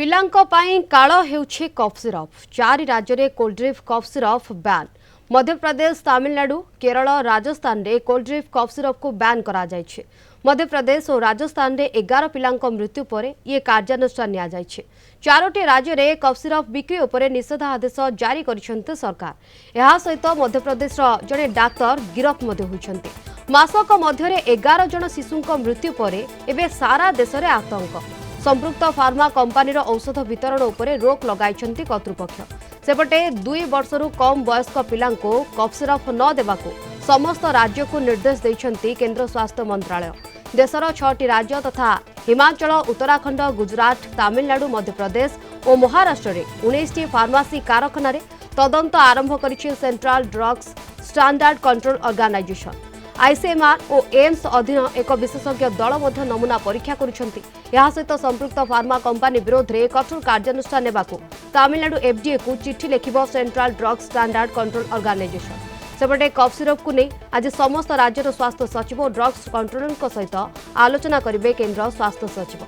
पिलांको पाई कालो हेउछि cough syrup. 4 राज्य रे cold drink cough syrup ban. Madhya Pradesh, Tamil Nadu, Kerala, Rajasthan रे कोल्ड ड्रिंक कफ सिरप को बैन करा जायछि। मध्य प्रदेश और राजस्थान रे 11 पिलांको मृत्यु परे ये कार्यानुष्ठान निया जायछि। 4टी राज्य रे कफ सिरप बिक्री उपरे निषेधादेश जारी करिसंते सरकार। एहा सहित मध्य प्रदेश जड़े डाक्टर गिरफ मध्ये होइछन्ते। मासक मध्य 11 जन शिशुंको मृत्यु परे एबे सारा देश रे आतंक। संपृक्त फार्मा कंपानीर औषध वितरण उपरे रोक लगाइछन्ति कर्तृपक्ष। सेपटे 2 वर्षरू कम वयस्क पिलांको कफ सिरप न देबाकू समस्त राज्य को निर्देश दैछन्ति केंद्र स्वास्थ्य मंत्रालय। देशर 6टी राज्य तथा हिमाचल, उत्तराखंड, गुजरात, तमिलनाडु, मध्य प्रदेश और महाराष्ट्र रे 19टी फार्मासी कारखाना रे तदंत आरंभ करिछि central drugs standard control organisation. ICMR और एम्स अधीन एक विशेषज्ञ दल मध्य नमूना परीक्षा करुछन्ति। यह सहित संपृक्त फार्मा कंपानी विरोध में कठोर कार्यानुष्ठान नेबाकू तमिलनाडु एफडीए को चिठी लिखिब central drugs standard control organisation. सेपटे कफ सिरप को नहीं आज समस्त राज्यर स्वास्थ्य सचिव और ड्रग्स कंट्रोलर सहित आलोचना करेंगे केंद्र स्वास्थ्य सचिव।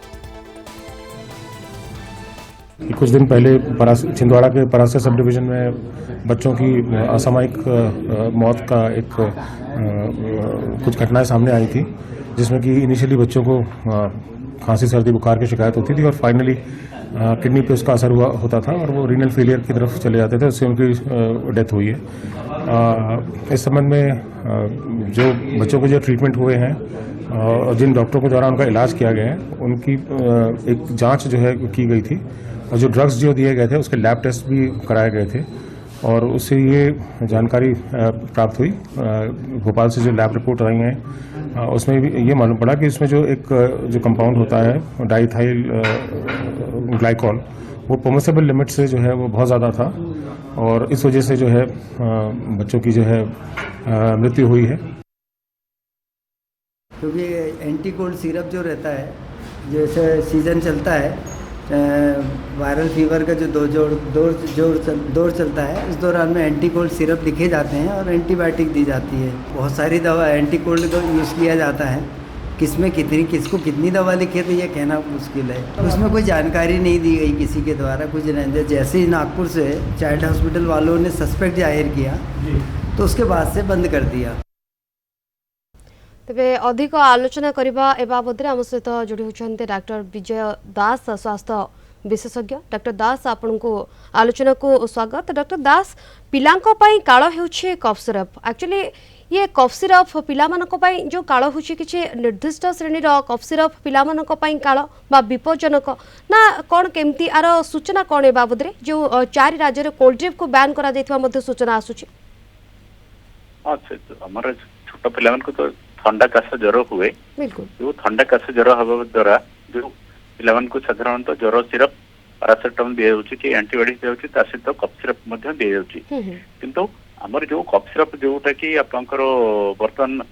कुछ दिन पहले छिंदवाड़ा के परासा सब डिवीजन में बच्चों की असामयिक मौत का एक कुछ घटनाएं सामने आई थी, जिसमें कि इनिशियली बच्चों को खांसी, सर्दी, बुखार की शिकायत होती थी और फाइनली किडनी पे उसका असर होता था और वो रीनल फेलियर की तरफ चले जाते थे, उससे उनकी डेथ हुई है। इस संबंध में जो बच्चों को जो ट्रीटमेंट हुए हैं और जिन डॉक्टरों के द्वारा उनका इलाज किया गया है, उनकी एक जांच जो है की गई थी और जो ड्रग्स जो दिए गए थे उसके लैब टेस्ट भी कराए गए थे और उससे ये जानकारी प्राप्त हुई। भोपाल से जो लैब रिपोर्ट आई हैं उसमें भी ये मालूम पड़ा कि इसमें जो जो कंपाउंड होता है डाइथाइल ग्लाइकॉल, वो परमिसेबल लिमिट से जो है वो बहुत ज़्यादा था और इस वजह से जो है बच्चों की जो है मृत्यु हुई है। क्योंकि एंटी कोल्ड सिरप जो रहता है, जैसे सीज़न चलता है वायरल फीवर का जो दौर चलता है, इस दौरान में एंटी कोल्ड सिरप लिखे जाते हैं और एंटीबायोटिक दी जाती है। बहुत सारी दवा एंटी कोल्ड का यूज़ किया जाता है। किसमें किसको कितनी दवा लिखी थी ये कहना मुश्किल है। उसमें कोई जानकारी नहीं दी गई किसी के द्वारा कुछ नहीं। जैसे ही नागपुर से चाइल्ड हॉस्पिटल वालों ने सस्पेक्ट जाहिर किया तो उसके बाद से बंद कर दिया। तेरे अधिक आलोचना करबा ए बाबद आम सहित जोड़ी होती डॉक्टर विजय दास, स्वास्थ्य विशेषज्ञ। डॉक्टर दास, आपन को आलोचना को स्वागत। डॉक्टर दास, पिलांको पाई कालो हेउछि कफ सिरप। एक्चुअली ये कफ सिरप पिलामानको पाई जो कालो होछि किछि निर्दिष्ट श्रेणीर कफ सिरप पिलामानको पाई कालो बा विपज्जनक ना कोन केमती आर सूचना कोन ए बाबद रे जो 4 राज्य रे कोल्ड ड्रिंक को बैन करा दैथवा मध्ये सूचना आसुछि? अच्छा, हमर छोट पिलामानको तो ठंडा काश ज्वर हुए, जो ठंडा काश ज्वर हवा द्वारा जो पिलामानको साधारणतः ज्वर सिरप पैरासिटामोल दिया जाउछि कि एंटीबायोटिक दिया जाउछि, ता सहित कफ सिरप मध्ये दिया जाउछि। किंतु हमर जो कफ सिरप जोटा कि आपनकर वर्तमान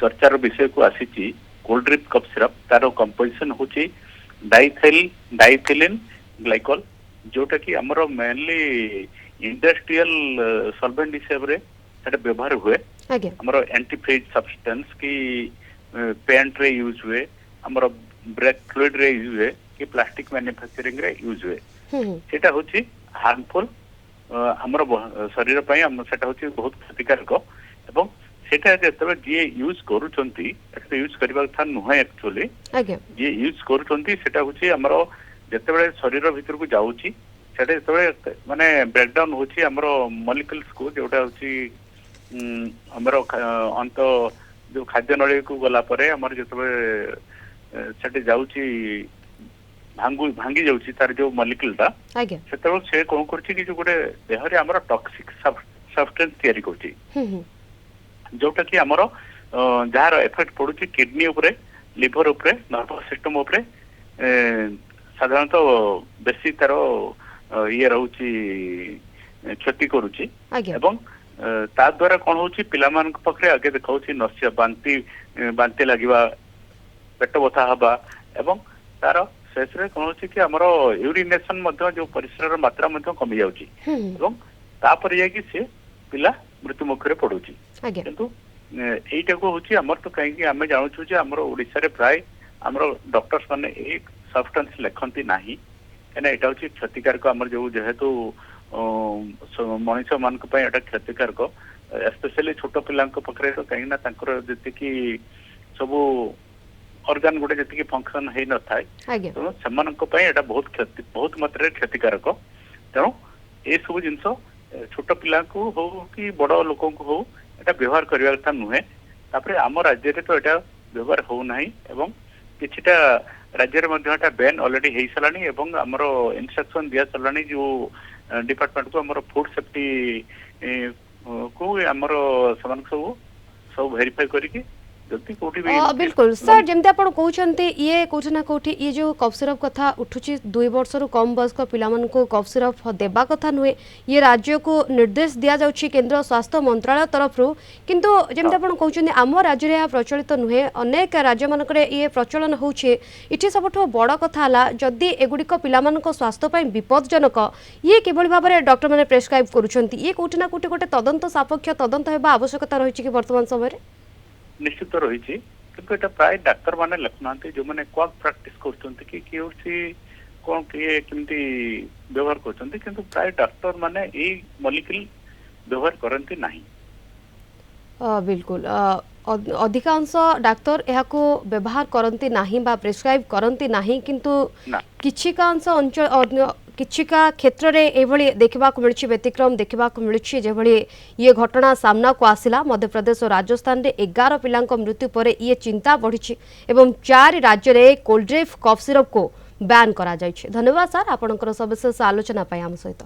चर्चार विषय को आसीछि कोल्ड ड्रिंक कफ सिरप, तार कंपोजिशन होछि डाइथिलिन ग्लाइकॉल, जोटा कि हमर मेनली इंडस्ट्रियल सॉल्वेंट हिसाब रे सेटा व्यवहार हुए। हमर एंटीफ्रीज सब्सटेंस की पेंट रे यूज हुए, हमर ब्रेक फ्लूइड रे यूज हुए कि प्लास्टिक मैन्युफैक्चरिंग रे यूज हुए। सेटा होछि हार्मफुल हमर शरीर पई, हम सेटा होछि बहुत क्षतिकारक एवं सेटा जेतबे जे यूज करूचंती एटा यूज करबा था नुहे। एक्चुअली जे यूज करूचंती सेटा होछि हमर जेतबे शरीर भीतर को जाउछि, सेटा जेतबे माने ब्रेकडाउन होछि हमर मॉलिक्यूल्स को, जोटा होछि हमर अंत जो खाद्य नली को गला परे हमर जेतबे सेटे जाउछि भांगी जाउछि तार जो मॉलिक्यूलटा, सेतबे से कोन करछि कि जो गोटे देह रे हमर टॉक्सिक सब्सटेंस तयारी करछि, जोटा कि हमर जहार इफेक्ट पडुछि किडनी उपरे, लिवर उपरे, नर्वस सिस्टम उपरे साधारणतः बेसी तार ये रहउछि क्षति करूछि। एवं ता द्वारा कौन होची पिलामान पखरे आगे देखाउछि नस्य बांती लागिबा, पेट बथा हबा एवं तार शेष रे कौन होची कि हमरो यूरिनेशन मध्ये जो परिस्रार मात्रा मध्ये कमी जाउछि एवं तापर ये कि से पिला मृत्यु मुखरे पडुछि। किंतु एटा को होची हमर तो कहीं कि हमें जानछु जे हमरो ओडिसा रे प्राय हमरो डॉक्टर्स माने एक सब्सटेंस लेखंती नाही, कहीं यहाँ हूँ क्षतिकारक आम जो जेहेतु मनीष मान क्षतिकारक स्पेशली छोट पिला पाखे कहीं जी सब ऑर्गन गुटे जी फंक्शन हो न था तेणु से बहुत मात्रा क्षतिकारक तेणु ये सब जिनस छोट पिला हो कि बड़ लोक हो यहाँ व्यवहार करने कथा नुहे तापर आम राज्य तो यहाँ व्यवहार होना एवं किछिटा राज्य में बैन ऑलरेडी हो सारा आमर इंस्ट्रक्शन दिया सारा जो डिपार्टमेंट को आमर फूड सेफ्टी को आमर सब वेरीफाई करके बिल्कुल सर जमती आप कहते ये कौटी ना कौटी ये जो कफ सिरप कथा उठुची 2 वर्ष कम वयस्क पिलामानंको कफ सिरप देबा कथा नुहे ये राज्य को निर्देश दिया जाउची केंद्र स्वास्थ्य मंत्रालय तरफ किंतु जमती आप कहते आम राज्य में प्रचलित नुहे अनेक राज्य मानक ये प्रचलन होउछे इठी सबठो बड़ कथा हला जदि एगुड़िक पिलामानंको स्वास्थ्य पई विपदजनक ये किभली भाव में डॉक्टर माने प्रेस्क्राइब करूछंती ये कौटी ना कौटी गोटे तदंत सापेक्ष तदंत हेबा आवश्यकता रही कि वर्तमान समय निश्चित रही किंतु ये प्राय डाक्तर मैंने लिखुना जो मैंने क्वाक प्राक्टिस कर कौन किए केमती व्यवहार कर प्राय डाक्तर माने ये मॉलिक्यूल व्यवहार करती नहीं बिल्कुल अधिकांश डाक्तर यहाँ व्यवहार करती नाही बा प्रेस्क्राइब करती नाही किंतु किछिकांश अंचल किछिका क्षेत्र में यह देखा मिली व्यतिक्रम देखा मिली जो ये घटना सामना को आसिला मध्य प्रदेश और राजस्थान में 11 पिला मृत्यु पर ये चिंता बढ़ी एवं 4 राज्य में कोल्ड ड्रिंक कफ सिरप को बैन करा जायछि। धन्यवाद सर आपनकर सविशेष आलोचना आम सहित।